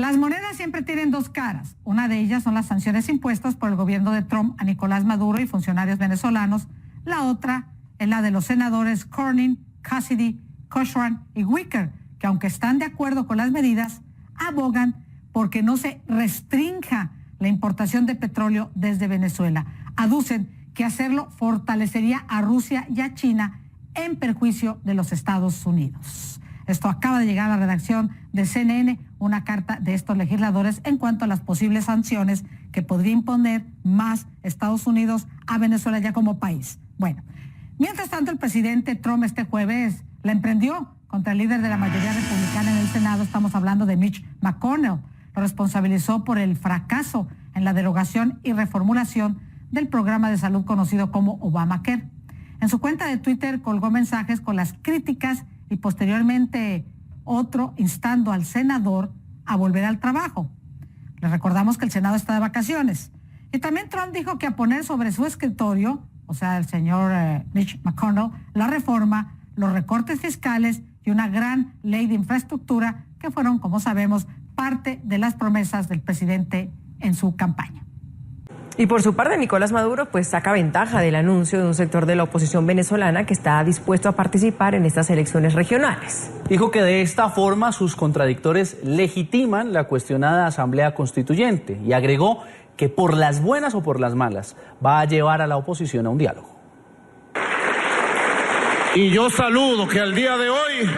Las monedas siempre tienen dos caras. Una de ellas son las sanciones impuestas por el gobierno de Trump a Nicolás Maduro y funcionarios venezolanos. La otra es la de los senadores Cornyn, Cassidy, Cochran y Wicker, que aunque están de acuerdo con las medidas, abogan porque no se restrinja la importación de petróleo desde Venezuela. Aducen que hacerlo fortalecería a Rusia y a China en perjuicio de los Estados Unidos. Esto acaba de llegar a la redacción de CNN, una carta de estos legisladores en cuanto a las posibles sanciones que podría imponer más Estados Unidos a Venezuela ya como país. Bueno, mientras tanto el presidente Trump este jueves la emprendió contra el líder de la mayoría republicana en el Senado. Estamos hablando de Mitch McConnell. Lo responsabilizó por el fracaso en la derogación y reformulación del programa de salud conocido como Obamacare. En su cuenta de Twitter colgó mensajes con las críticas y posteriormente otro instando al senador a volver al trabajo. Les recordamos que el Senado está de vacaciones. Y también Trump dijo que a poner sobre su escritorio, o sea, el señor Mitch McConnell, la reforma, los recortes fiscales y una gran ley de infraestructura que fueron, como sabemos, parte de las promesas del presidente en su campaña. Y por su parte, Nicolás Maduro pues saca ventaja del anuncio de un sector de la oposición venezolana que está dispuesto a participar en estas elecciones regionales. Dijo que de esta forma sus contradictores legitiman la cuestionada Asamblea Constituyente y agregó que por las buenas o por las malas va a llevar a la oposición a un diálogo. Y yo saludo que al día de hoy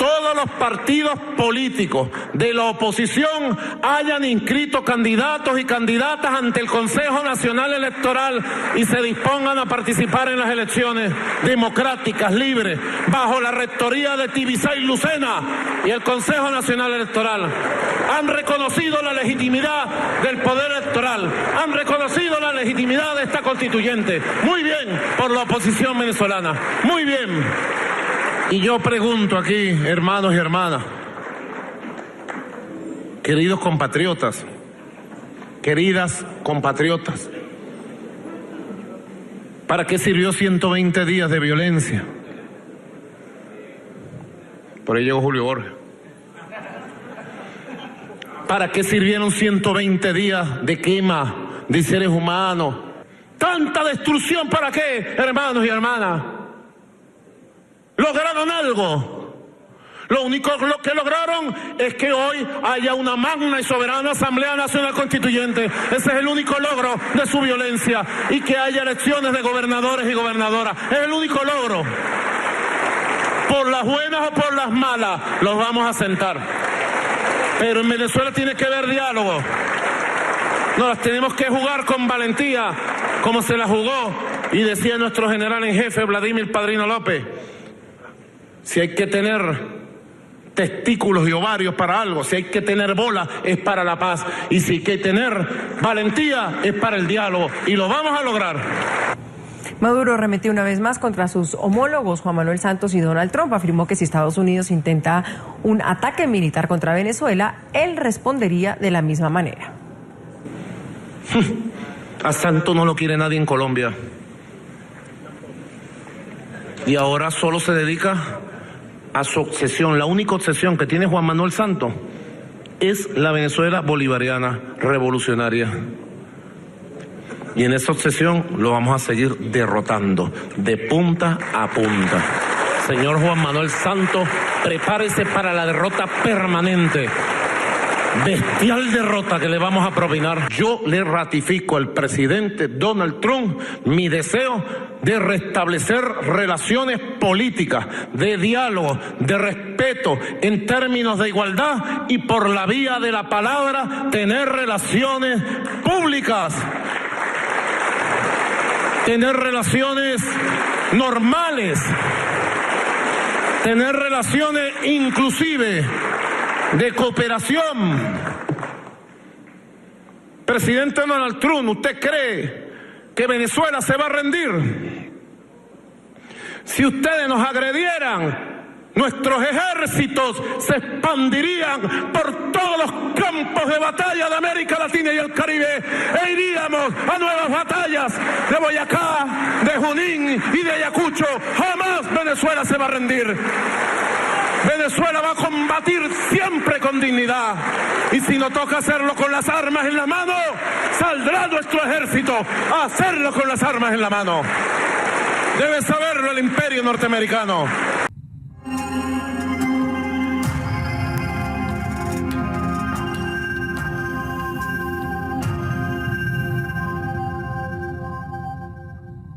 todos los partidos políticos de la oposición hayan inscrito candidatos y candidatas ante el Consejo Nacional Electoral y se dispongan a participar en las elecciones democráticas, libres, bajo la rectoría de Tibisay Lucena y el Consejo Nacional Electoral. Han reconocido la legitimidad del poder electoral, han reconocido la legitimidad de esta constituyente. Muy bien por la oposición venezolana, muy bien. Y yo pregunto aquí, hermanos y hermanas, queridos compatriotas, queridas compatriotas, ¿para qué sirvió 120 días de violencia? Por ahí llegó Julio Borges. ¿Para qué sirvieron 120 días de quema de seres humanos? ¿Tanta destrucción para qué, hermanos y hermanas? ¿Lograron algo? Lo único que lograron es que hoy haya una magna y soberana Asamblea Nacional Constituyente. Ese es el único logro de su violencia. Y que haya elecciones de gobernadores y gobernadoras. Es el único logro. Por las buenas o por las malas, los vamos a sentar. Pero en Venezuela tiene que haber diálogo. Nos las tenemos que jugar con valentía, como se la jugó, y decía nuestro general en jefe, Vladimir Padrino López. Si hay que tener testículos y ovarios para algo, si hay que tener bola es para la paz, y si hay que tener valentía es para el diálogo, y lo vamos a lograr. Maduro arremetió una vez más contra sus homólogos Juan Manuel Santos y Donald Trump. Afirmó que si Estados Unidos intenta un ataque militar contra Venezuela, él respondería de la misma manera. A Santos no lo quiere nadie en Colombia. Y ahora solo se dedica a su obsesión. La única obsesión que tiene Juan Manuel Santos es la Venezuela bolivariana revolucionaria. Y en esa obsesión lo vamos a seguir derrotando de punta a punta. Señor Juan Manuel Santos, prepárese para la derrota permanente. Bestial derrota que le vamos a propinar. Yo le ratifico al presidente Donald Trump mi deseo de restablecer relaciones políticas, de diálogo, de respeto, en términos de igualdad y por la vía de la palabra tener relaciones públicas, tener relaciones normales, tener relaciones inclusive de cooperación. Presidente Donald Trump, ¿usted cree que Venezuela se va a rendir? Si ustedes nos agredieran, nuestros ejércitos se expandirían por todos los campos de batalla de América Latina y el Caribe e iríamos a nuevas batallas de Boyacá, de Junín y de Ayacucho. Jamás Venezuela se va a rendir. Venezuela va a combatir siempre con dignidad. Y si no toca hacerlo con las armas en la mano, saldrá nuestro ejército a hacerlo con las armas en la mano. Debe saberlo el imperio norteamericano.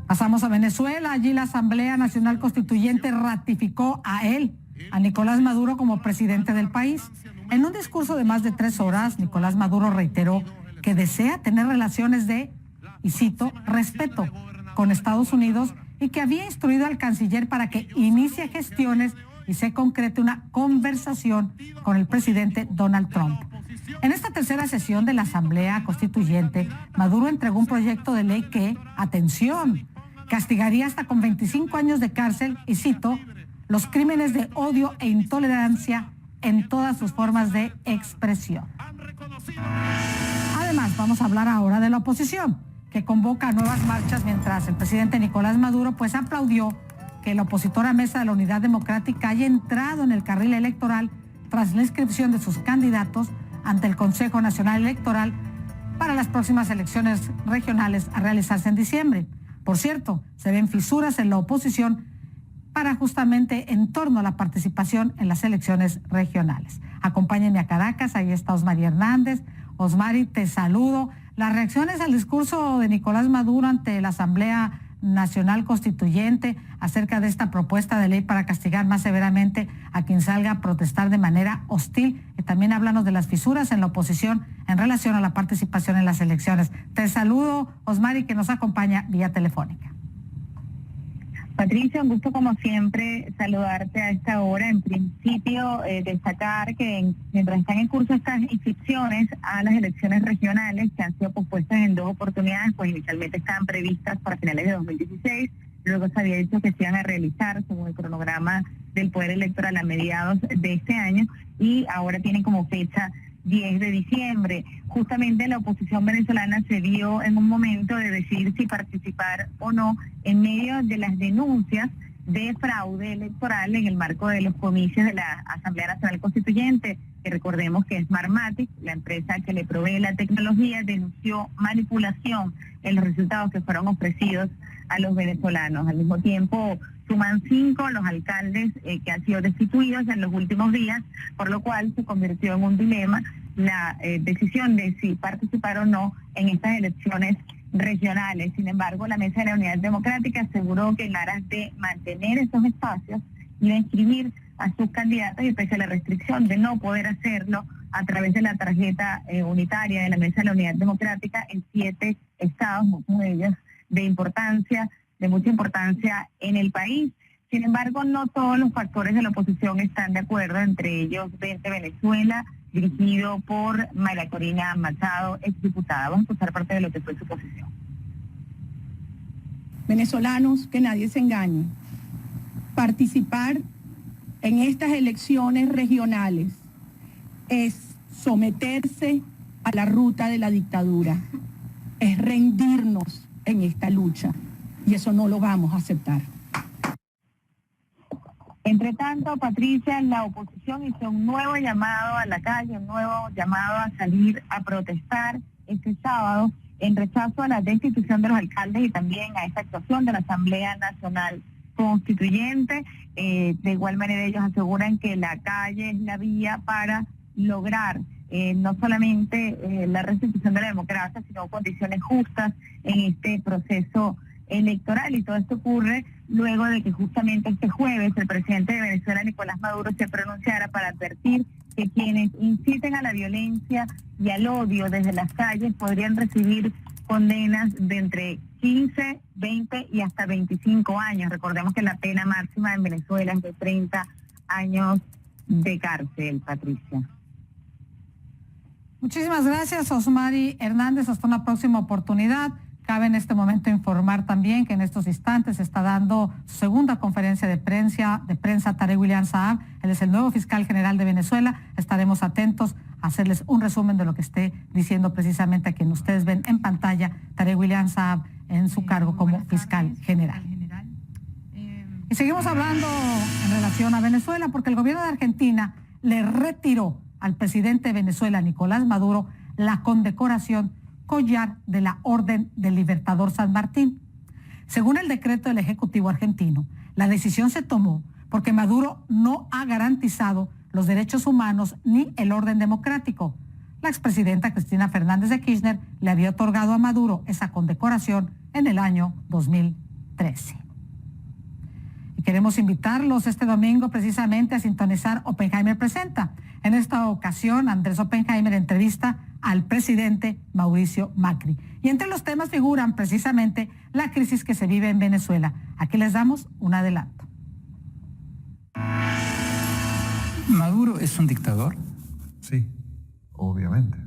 Pasamos a Venezuela. Allí la Asamblea Nacional Constituyente ratificó a Nicolás Maduro como presidente del país. En un discurso de más de 3 horas, Nicolás Maduro reiteró que desea tener relaciones de, y cito, respeto con Estados Unidos y que había instruido al canciller para que inicie gestiones y se concrete una conversación con el presidente Donald Trump. En esta tercera sesión de la Asamblea Constituyente, Maduro entregó un proyecto de ley que, atención, castigaría hasta con 25 años de cárcel, y cito, los crímenes de odio e intolerancia en todas sus formas de expresión. Además, vamos a hablar ahora de la oposición, que convoca nuevas marchas mientras el presidente Nicolás Maduro pues aplaudió que la opositora Mesa de la Unidad Democrática haya entrado en el carril electoral tras la inscripción de sus candidatos ante el Consejo Nacional Electoral para las próximas elecciones regionales a realizarse en diciembre. Por cierto, se ven fisuras en la oposición para justamente en torno a la participación en las elecciones regionales. Acompáñenme a Caracas, ahí está Osmari Hernández. Osmari, te saludo. Las reacciones al discurso de Nicolás Maduro ante la Asamblea Nacional Constituyente acerca de esta propuesta de ley para castigar más severamente a quien salga a protestar de manera hostil. Y también háblanos de las fisuras en la oposición en relación a la participación en las elecciones. Te saludo, Osmari, que nos acompaña vía telefónica. Patricia, un gusto como siempre saludarte a esta hora. En principio, destacar que mientras están en curso estas inscripciones a las elecciones regionales que han sido pospuestas en 2 oportunidades, pues inicialmente estaban previstas para finales de 2016, luego se había dicho que se iban a realizar según el cronograma del Poder Electoral a mediados de este año, y ahora tienen como fecha 10 de diciembre. Justamente la oposición venezolana se vio en un momento de decidir si participar o no en medio de las denuncias de fraude electoral en el marco de los comicios de la Asamblea Nacional Constituyente, que recordemos que Smartmatic, la empresa que le provee la tecnología, denunció manipulación en los resultados que fueron ofrecidos a los venezolanos. Al mismo tiempo, suman 5 los alcaldes que han sido destituidos en los últimos días, por lo cual se convirtió en un dilema la decisión de si participar o no en estas elecciones regionales. Sin embargo, la Mesa de la Unidad Democrática aseguró que en aras de mantener esos espacios iba a inscribir a sus candidatos, y pese a la restricción de no poder hacerlo a través de la tarjeta unitaria de la Mesa de la Unidad Democrática en 7 estados, muchos de ellos de mucha importancia en el país. Sin embargo, no todos los factores de la oposición están de acuerdo, entre ellos Vente Venezuela, dirigido por María Corina Machado, exdiputada. Vamos a escuchar parte de lo que fue su posición. Venezolanos, que nadie se engañe. Participar en estas elecciones regionales es someterse a la ruta de la dictadura, es rendirnos en esta lucha, y eso no lo vamos a aceptar. Entre tanto, Patricia, la oposición hizo un nuevo llamado a la calle, un nuevo llamado a salir a protestar este sábado en rechazo a la destitución de los alcaldes y también a esta actuación de la Asamblea Nacional Constituyente. De igual manera, ellos aseguran que la calle es la vía para lograr no solamente la restitución de la democracia, sino condiciones justas en este proceso electoral. Y todo esto ocurre luego de que justamente este jueves el presidente de Venezuela, Nicolás Maduro, se pronunciara para advertir que quienes inciten a la violencia y al odio desde las calles podrían recibir condenas de entre 15, 20 y hasta 25 años. Recordemos que la pena máxima en Venezuela es de 30 años de cárcel, Patricia. Muchísimas gracias, Osmari Hernández. Hasta una próxima oportunidad. Cabe en este momento informar también que en estos instantes se está dando su segunda conferencia de prensa Tarek William Saab. Él es el nuevo fiscal general de Venezuela. Estaremos atentos a hacerles un resumen de lo que esté diciendo precisamente a quien ustedes ven en pantalla, Tarek William Saab, en su cargo como fiscal general. Y seguimos hablando en relación a Venezuela porque el gobierno de Argentina le retiró al presidente de Venezuela, Nicolás Maduro, la condecoración Collar de la Orden del Libertador San Martín. Según el decreto del Ejecutivo argentino, la decisión se tomó porque Maduro no ha garantizado los derechos humanos ni el orden democrático. La expresidenta Cristina Fernández de Kirchner le había otorgado a Maduro esa condecoración en el año 2013. Y queremos invitarlos este domingo precisamente a sintonizar Oppenheimer Presenta. En esta ocasión, Andrés Oppenheimer entrevista al presidente Mauricio Macri. Y entre los temas figuran precisamente la crisis que se vive en Venezuela. Aquí les damos un adelanto. ¿Maduro es un dictador? Sí, obviamente.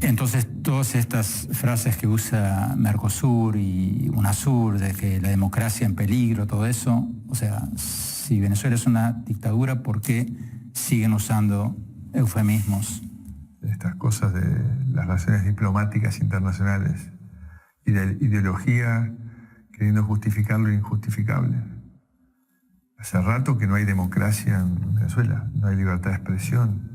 Entonces, todas estas frases que usa Mercosur y UNASUR, de que la democracia en peligro, todo eso, o sea, si Venezuela es una dictadura, ¿por qué siguen usando eufemismos? Estas cosas de las relaciones diplomáticas internacionales y de ideología queriendo justificar lo injustificable. Hace rato que no hay democracia en Venezuela, no hay libertad de expresión,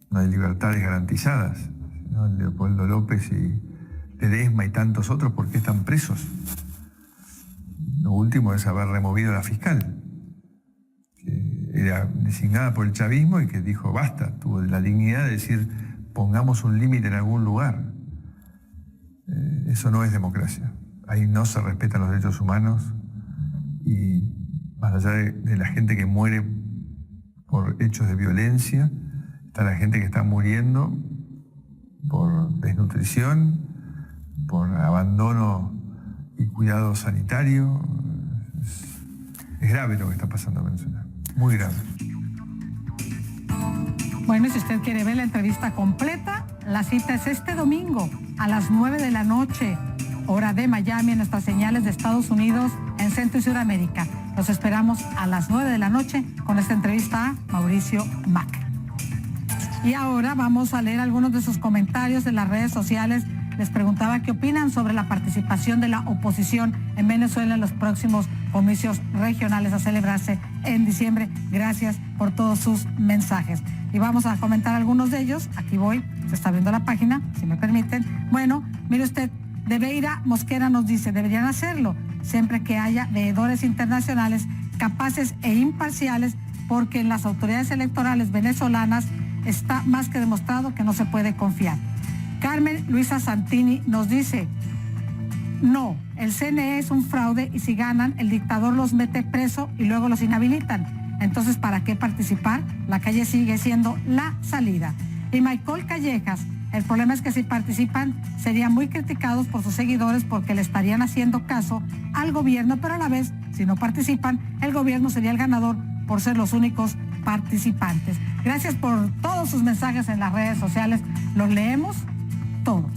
no hay libertades garantizadas, ¿no? Leopoldo López y Ledesma y tantos otros, ¿por qué están presos? Lo último es haber removido a la fiscal, que era designada por el chavismo y que dijo basta, tuvo la dignidad de decir pongamos un límite en algún lugar. Eso no es democracia. Ahí no se respetan los derechos humanos y más allá de la gente que muere por hechos de violencia, está la gente que está muriendo por desnutrición, por abandono y cuidado sanitario. Es grave lo que está pasando en Venezuela, muy grave. Bueno, si usted quiere ver la entrevista completa, la cita es este domingo a las 9 de la noche, hora de Miami, en nuestras señales de Estados Unidos, en Centro y Sudamérica. Los esperamos a las 9 de la noche con esta entrevista a Mauricio Macri. Y ahora vamos a leer algunos de sus comentarios en las redes sociales. Les preguntaba qué opinan sobre la participación de la oposición en Venezuela en los próximos comicios regionales a celebrarse en diciembre. Gracias por todos sus mensajes. Y vamos a comentar algunos de ellos. Aquí voy, se está viendo la página, si me permiten. Bueno, mire usted, de Beira Mosquera nos dice, deberían hacerlo siempre que haya veedores internacionales capaces e imparciales, porque en las autoridades electorales venezolanas está más que demostrado que no se puede confiar. Carmen Luisa Santini nos dice, no, el CNE es un fraude y si ganan, el dictador los mete preso y luego los inhabilitan. Entonces, ¿para qué participar? La calle sigue siendo la salida. Y Michael Callejas, el problema es que si participan serían muy criticados por sus seguidores porque le estarían haciendo caso al gobierno, pero a la vez, si no participan, el gobierno sería el ganador por ser los únicos participantes. Gracias por todos sus mensajes en las redes sociales, los leemos todos.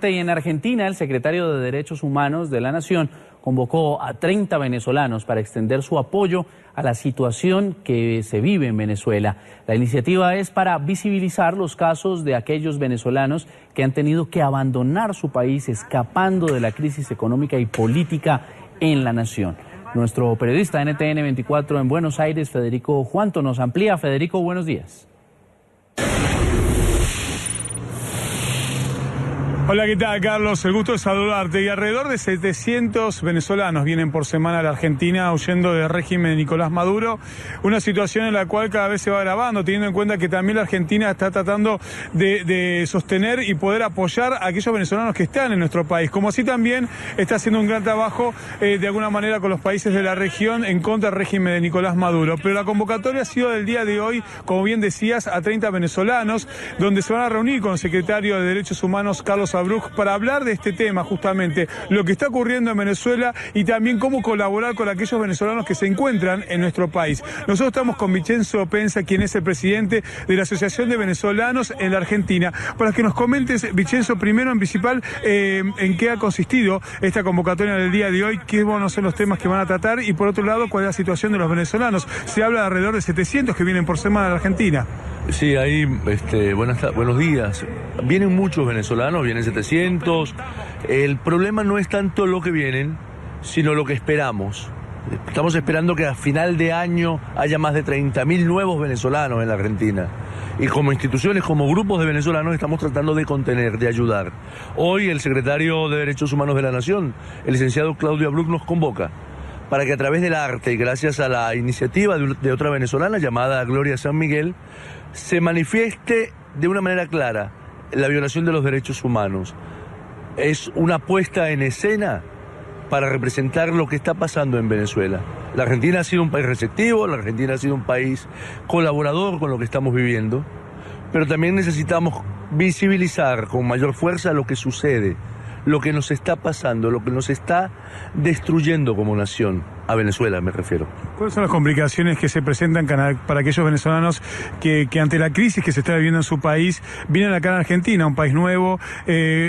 Y en Argentina, el secretario de Derechos Humanos de la Nación convocó a 30 venezolanos para extender su apoyo a la situación que se vive en Venezuela. La iniciativa es para visibilizar los casos de aquellos venezolanos que han tenido que abandonar su país escapando de la crisis económica y política en la nación. Nuestro periodista NTN 24 en Buenos Aires, Federico Juanto, nos amplía. Federico, buenos días. Hola, ¿qué tal, Carlos? El gusto de saludarte. Y alrededor de 700 venezolanos vienen por semana a la Argentina huyendo del régimen de Nicolás Maduro, una situación en la cual cada vez se va agravando, teniendo en cuenta que también la Argentina está tratando de sostener y poder apoyar a aquellos venezolanos que están en nuestro país, como así también está haciendo un gran trabajo de alguna manera con los países de la región en contra del régimen de Nicolás Maduro. Pero la convocatoria ha sido del día de hoy, como bien decías, a 30 venezolanos, donde se van a reunir con el secretario de Derechos Humanos, Carlos Abruj, para hablar de este tema, justamente lo que está ocurriendo en Venezuela y también cómo colaborar con aquellos venezolanos que se encuentran en nuestro país. Nosotros estamos con Vincenzo Penza, quien es el presidente de la Asociación de Venezolanos en la Argentina, para que nos comentes, Vincenzo, primero en principal, en qué ha consistido esta convocatoria del día de hoy, qué van a ser los temas que van a tratar y por otro lado, cuál es la situación de los venezolanos. Se habla de alrededor de 700 que vienen por semana a la Argentina. Sí, ahí, buenos días. Vienen muchos venezolanos, vienen 700. El problema no es tanto lo que vienen, sino lo que esperamos. Estamos esperando que a final de año haya más de 30.000 nuevos venezolanos en la Argentina. Y como instituciones, como grupos de venezolanos, estamos tratando de contener, de ayudar. Hoy el secretario de Derechos Humanos de la Nación, el licenciado Claudio Abruc, nos convoca para que a través del arte y gracias a la iniciativa de otra venezolana llamada Gloria San Miguel, se manifieste de una manera clara la violación de los derechos humanos. Es una puesta en escena para representar lo que está pasando en Venezuela. La Argentina ha sido un país receptivo, la Argentina ha sido un país colaborador con lo que estamos viviendo, pero también necesitamos visibilizar con mayor fuerza lo que sucede, lo que nos está pasando, lo que nos está destruyendo como nación, a Venezuela me refiero. ¿Cuáles son las complicaciones que se presentan para aquellos venezolanos que ante la crisis que se está viviendo en su país, vienen acá en Argentina, un país nuevo,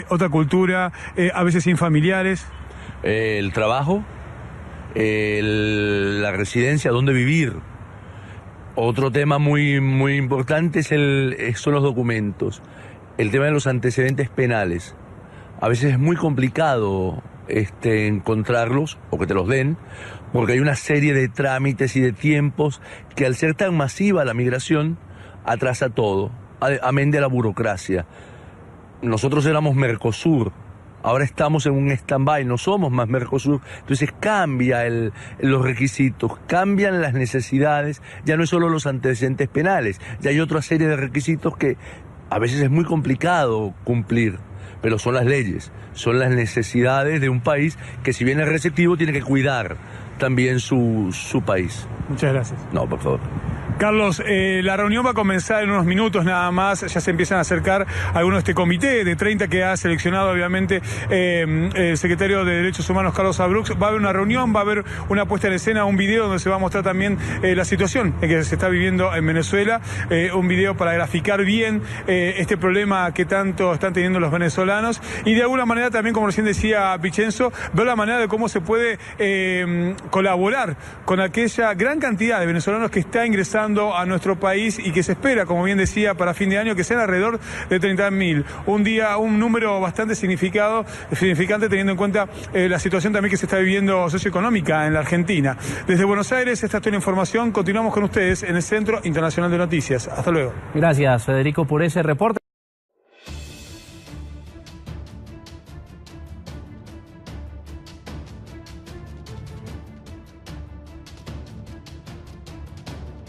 otra cultura, a veces sin familiares? El trabajo, la residencia, dónde vivir. Otro tema muy importante son los documentos, el tema de los antecedentes penales. A veces es muy complicado encontrarlos o que te los den, porque hay una serie de trámites y de tiempos que al ser tan masiva la migración atrasa todo, amén de la burocracia. Nosotros éramos Mercosur, ahora estamos en un stand-by, no somos más Mercosur, entonces cambia los requisitos, cambian las necesidades, ya no es solo los antecedentes penales, ya hay otra serie de requisitos que a veces es muy complicado cumplir, pero son las leyes, son las necesidades de un país que si bien es receptivo tiene que cuidar también su país. Muchas gracias. No, por favor. Carlos, la reunión va a comenzar en unos minutos nada más, ya se empiezan a acercar algunos de este comité de 30 que ha seleccionado obviamente el secretario de Derechos Humanos Carlos Abruc. Va a haber una reunión, va a haber una puesta en escena, un video donde se va a mostrar también la situación en que se está viviendo en Venezuela, un video para graficar bien este problema que tanto están teniendo los venezolanos y de alguna manera también, como recién decía Vicenzo, ver la manera de cómo se puede colaborar con aquella gran cantidad de venezolanos que está ingresando a nuestro país y que se espera, como bien decía, para fin de año que sean alrededor de 30.000. Un número bastante significante teniendo en cuenta la situación también que se está viviendo socioeconómica en la Argentina. Desde Buenos Aires, esta es toda la información. Continuamos con ustedes en el Centro Internacional de Noticias. Hasta luego. Gracias, Federico, por ese reporte.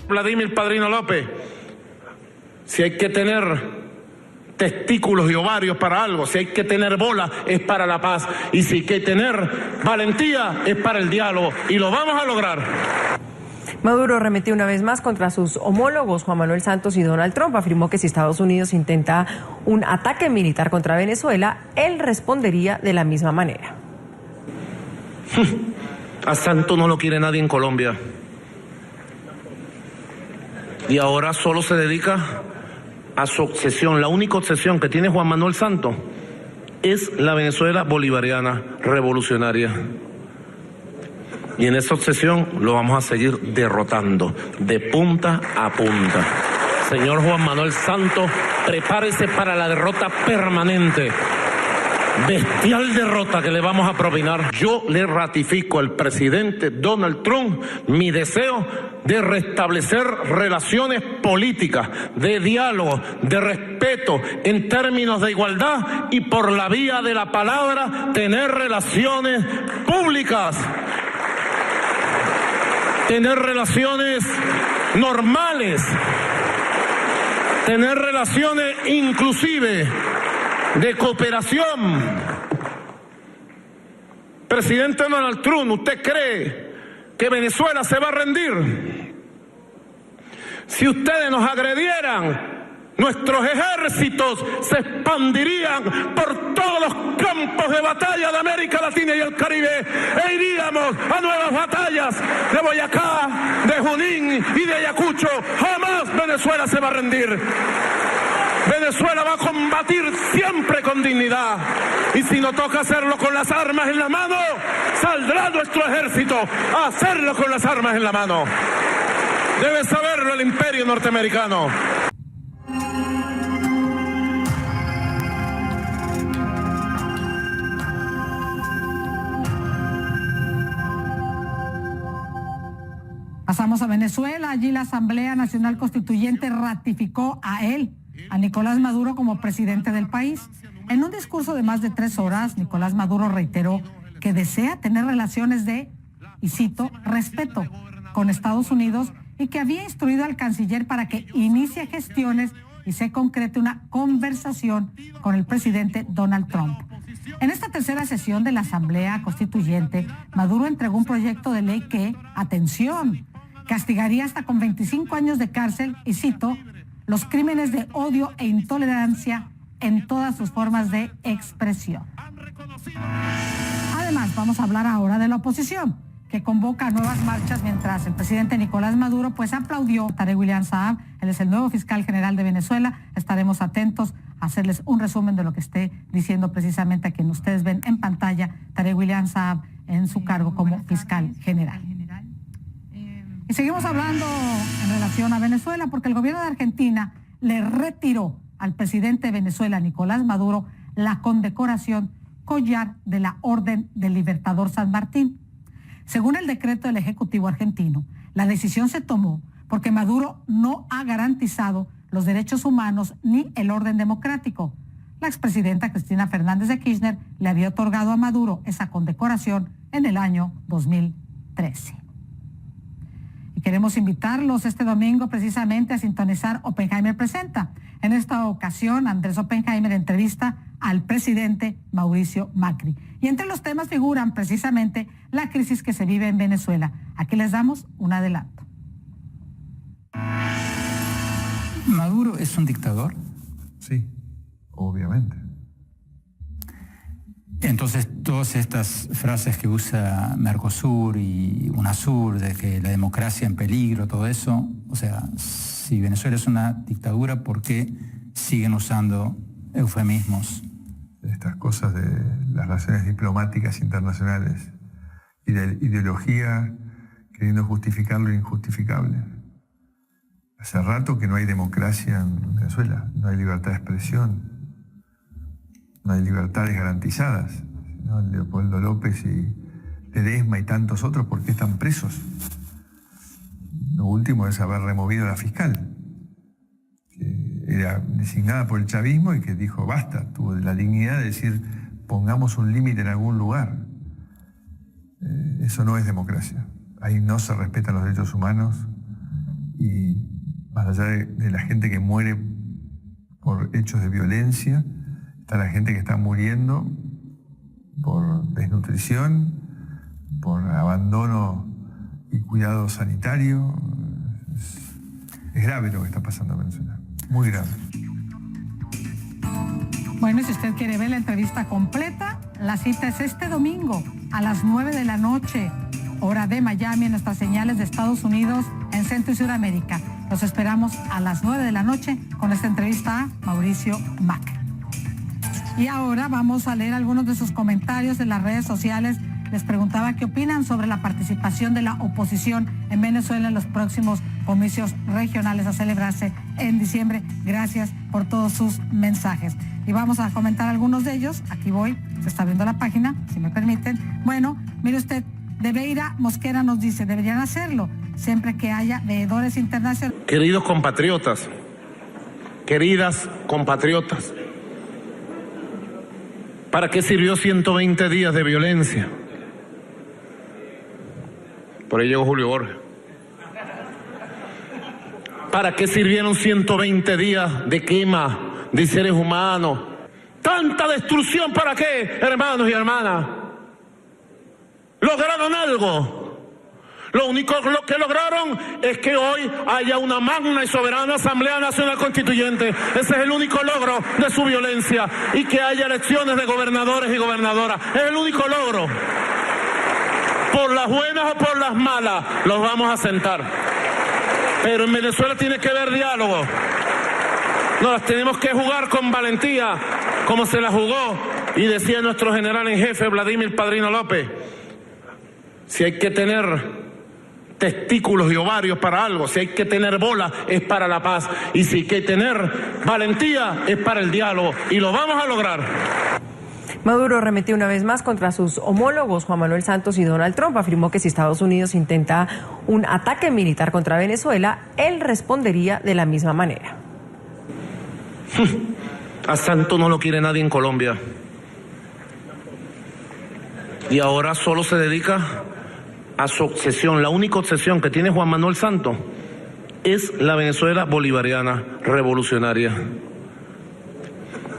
Vladimir Padrino López, si hay que tener testículos y ovarios para algo, si hay que tener bola es para la paz y si hay que tener valentía es para el diálogo y lo vamos a lograr. Maduro arremetió una vez más contra sus homólogos Juan Manuel Santos y Donald Trump. Afirmó que si Estados Unidos intenta un ataque militar contra Venezuela, él respondería de la misma manera. A Santos no lo quiere nadie en Colombia. Y ahora solo se dedica a su obsesión. La única obsesión que tiene Juan Manuel Santos es la Venezuela bolivariana revolucionaria. Y en esa obsesión lo vamos a seguir derrotando de punta a punta. Señor Juan Manuel Santos, prepárese para la derrota permanente. Bestial derrota que le vamos a propinar. Yo le ratifico al presidente Donald Trump mi deseo de restablecer relaciones políticas, de diálogo, de respeto, en términos de igualdad y por la vía de la palabra tener relaciones públicas, tener relaciones normales, tener relaciones inclusive de cooperación. Presidente Donald Trump, ¿usted cree que Venezuela se va a rendir? Si ustedes nos agredieran, nuestros ejércitos se expandirían por todos los campos de batalla de América Latina y el Caribe e iríamos a nuevas batallas de Boyacá, de Junín y de Ayacucho. Jamás Venezuela se va a rendir. Venezuela va a combatir siempre con dignidad y si nos toca hacerlo con las armas en la mano, saldrá nuestro ejército a hacerlo con las armas en la mano. Debe saberlo el imperio norteamericano. Pasamos a Venezuela. Allí la Asamblea Nacional Constituyente ratificó a Nicolás Maduro como presidente del país. En un discurso de más de 3 horas, Nicolás Maduro reiteró que desea tener relaciones de, y cito, respeto con Estados Unidos y que había instruido al canciller para que inicie gestiones y se concrete una conversación con el presidente Donald Trump. En esta tercera sesión de la Asamblea Constituyente, Maduro entregó un proyecto de ley que, atención, castigaría hasta con 25 años de cárcel, y cito, los crímenes de odio e intolerancia en todas sus formas de expresión. Además, vamos a hablar ahora de la oposición, que convoca nuevas marchas mientras el presidente Nicolás Maduro pues aplaudió a Tarek William Saab. Él es el nuevo fiscal general de Venezuela. Estaremos atentos a hacerles un resumen de lo que esté diciendo precisamente a quien ustedes ven en pantalla, Tarek William Saab en su cargo como fiscal general. Y seguimos hablando en relación a Venezuela porque el gobierno de Argentina le retiró al presidente de Venezuela, Nicolás Maduro, la condecoración Collar de la Orden del Libertador San Martín. Según el decreto del Ejecutivo argentino, la decisión se tomó porque Maduro no ha garantizado los derechos humanos ni el orden democrático. La expresidenta Cristina Fernández de Kirchner le había otorgado a Maduro esa condecoración en el año 2013. Y queremos invitarlos este domingo precisamente a sintonizar Oppenheimer Presenta. En esta ocasión, Andrés Oppenheimer entrevista al presidente Mauricio Macri. Y entre los temas figuran precisamente la crisis que se vive en Venezuela. Aquí les damos un adelanto. ¿Maduro es un dictador? Sí, obviamente. Entonces, todas estas frases que usa Mercosur y UNASUR, de que la democracia en peligro, todo eso, o sea, si Venezuela es una dictadura, ¿por qué siguen usando eufemismos? Estas cosas de las relaciones diplomáticas internacionales y de ideología queriendo justificar lo injustificable. Hace rato que no hay democracia en Venezuela, no hay libertad de expresión, no hay libertades garantizadas, ¿no? Leopoldo López y Ledesma y tantos otros, ¿por qué están presos? Lo último es haber removido a la fiscal, que era designada por el chavismo y que dijo basta, tuvo la dignidad de decir pongamos un límite en algún lugar. Eso no es democracia. Ahí no se respetan los derechos humanos y más allá de la gente que muere por hechos de violencia, está la gente que está muriendo por desnutrición, por abandono y cuidado sanitario. Es grave lo que está pasando en Venezuela, muy grave. Bueno, si usted quiere ver la entrevista completa, la cita es este domingo a las 9 de la noche, hora de Miami, en nuestras señales de Estados Unidos en Centro y Sudamérica. Los esperamos a las 9 de la noche con esta entrevista a Mauricio Macri. Y ahora vamos a leer algunos de sus comentarios en las redes sociales. Les preguntaba qué opinan sobre la participación de la oposición en Venezuela en los próximos comicios regionales a celebrarse en diciembre. Gracias por todos sus mensajes. Y vamos a comentar algunos de ellos. Aquí voy, se está viendo la página, si me permiten. Bueno, mire usted, Debeira Mosquera nos dice, deberían hacerlo siempre que haya veedores internacionales. Queridos compatriotas, queridas compatriotas, ¿para qué sirvió 120 días de violencia? Por ahí llegó Julio Borges. ¿Para qué sirvieron 120 días de quema de seres humanos? ¿Tanta destrucción para qué, hermanos y hermanas? ¿Lograron algo? Lo único que lograron es que hoy haya una magna y soberana Asamblea Nacional Constituyente. Ese es el único logro de su violencia. Y que haya elecciones de gobernadores y gobernadoras. Es el único logro. Por las buenas o por las malas, los vamos a sentar. Pero en Venezuela tiene que haber diálogo. Nos las tenemos que jugar con valentía, como se la jugó, y decía nuestro general en jefe, Vladimir Padrino López, si hay que tener testículos y ovarios para algo, si hay que tener bola es para la paz, y si hay que tener valentía es para el diálogo, y lo vamos a lograr. Maduro arremetió una vez más contra sus homólogos Juan Manuel Santos y Donald Trump. Afirmó que si Estados Unidos intenta un ataque militar contra Venezuela, él respondería de la misma manera. A Santos no lo quiere nadie en Colombia. Y ahora solo se dedica a su obsesión. La única obsesión que tiene Juan Manuel Santos es la Venezuela bolivariana revolucionaria.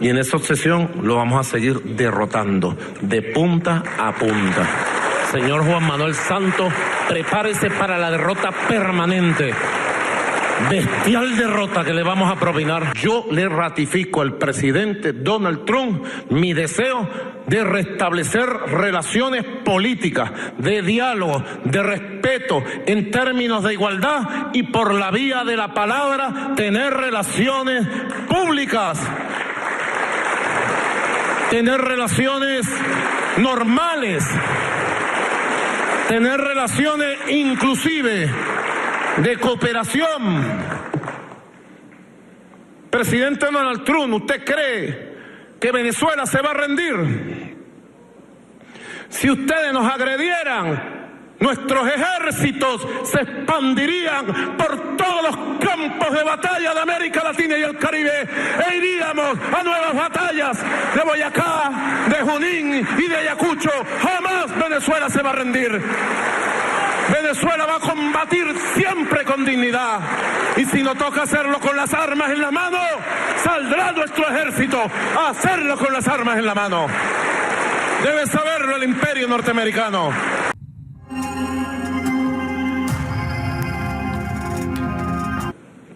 Y en esa obsesión lo vamos a seguir derrotando de punta a punta. Señor Juan Manuel Santos, prepárese para la derrota permanente. Bestial derrota que le vamos a propinar. Yo le ratifico al presidente Donald Trump mi deseo de restablecer relaciones políticas, de diálogo, de respeto, en términos de igualdad y por la vía de la palabra tener relaciones públicas, tener relaciones normales, tener relaciones inclusive de cooperación. Presidente Donald Trump, ¿usted cree que Venezuela se va a rendir? Si ustedes nos agredieran, nuestros ejércitos se expandirían por todos los campos de batalla de América Latina y el Caribe e iríamos a nuevas batallas de Boyacá, de Junín y de Ayacucho. Jamás Venezuela se va a rendir. Venezuela va a combatir siempre con dignidad. Y si no toca hacerlo con las armas en la mano, saldrá nuestro ejército a hacerlo con las armas en la mano. Debe saberlo el imperio norteamericano.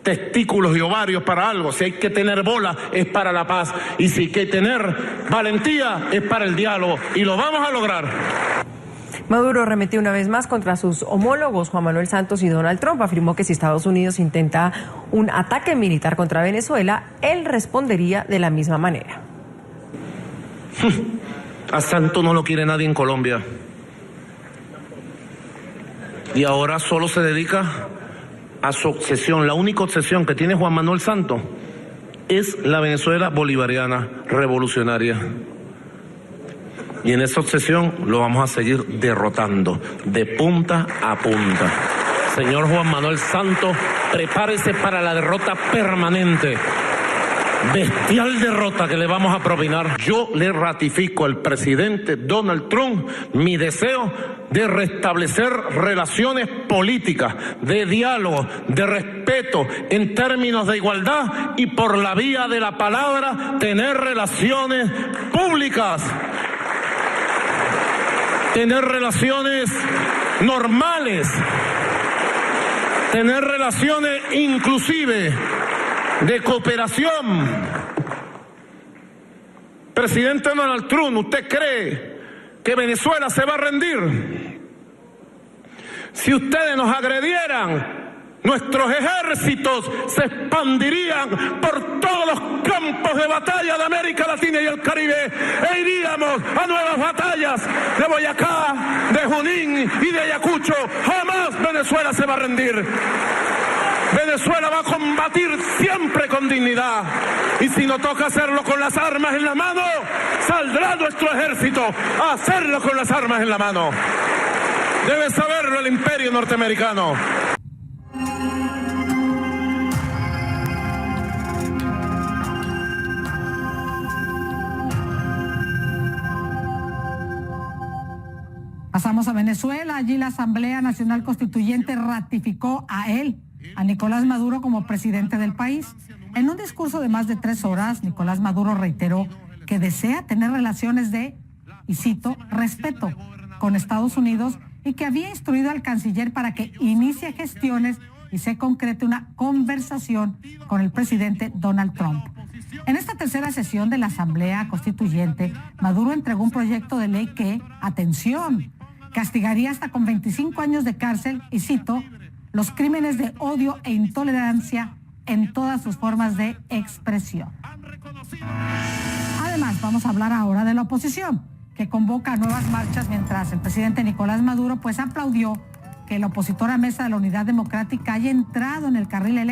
Testículos y ovarios para algo. Si hay que tener bola es para la paz. Y si hay que tener valentía es para el diálogo. Y lo vamos a lograr. Maduro arremetió una vez más contra sus homólogos Juan Manuel Santos y Donald Trump. Afirmó que si Estados Unidos intenta un ataque militar contra Venezuela, él respondería de la misma manera. A Santos no lo quiere nadie en Colombia. Y ahora solo se dedica a su obsesión. La única obsesión que tiene Juan Manuel Santos es la Venezuela bolivariana revolucionaria. Y en esa obsesión lo vamos a seguir derrotando de punta a punta. Señor Juan Manuel Santos, prepárese para la derrota permanente. Bestial derrota que le vamos a propinar. Yo le ratifico al presidente Donald Trump mi deseo de restablecer relaciones políticas, de diálogo, de respeto, en términos de igualdad y por la vía de la palabra tener relaciones públicas, tener relaciones normales, tener relaciones inclusive de cooperación. Presidente Donald Trump, ¿usted cree que Venezuela se va a rendir? Si ustedes nos agredieran, nuestros ejércitos se expandirían por todos los campos de batalla de América Latina y el Caribe e iríamos a nuevas batallas de Boyacá, de Junín y de Ayacucho. Jamás Venezuela se va a rendir. Venezuela va a combatir siempre con dignidad. Y si no toca hacerlo con las armas en la mano, saldrá nuestro ejército a hacerlo con las armas en la mano. Debe saberlo el imperio norteamericano. Pasamos a Venezuela. Allí la Asamblea Nacional Constituyente ratificó a Nicolás Maduro como presidente del país. En un discurso de más de 3 horas, Nicolás Maduro reiteró que desea tener relaciones de, y cito, respeto con Estados Unidos y que había instruido al canciller para que inicie gestiones y se concrete una conversación con el presidente Donald Trump. En esta tercera sesión de la Asamblea Constituyente, Maduro entregó un proyecto de ley que, atención, castigaría hasta con 25 años de cárcel, y cito, los crímenes de odio e intolerancia en todas sus formas de expresión. Además, vamos a hablar ahora de la oposición, que convoca nuevas marchas mientras el presidente Nicolás Maduro aplaudió que la opositora Mesa de la Unidad Democrática haya entrado en el carril electoral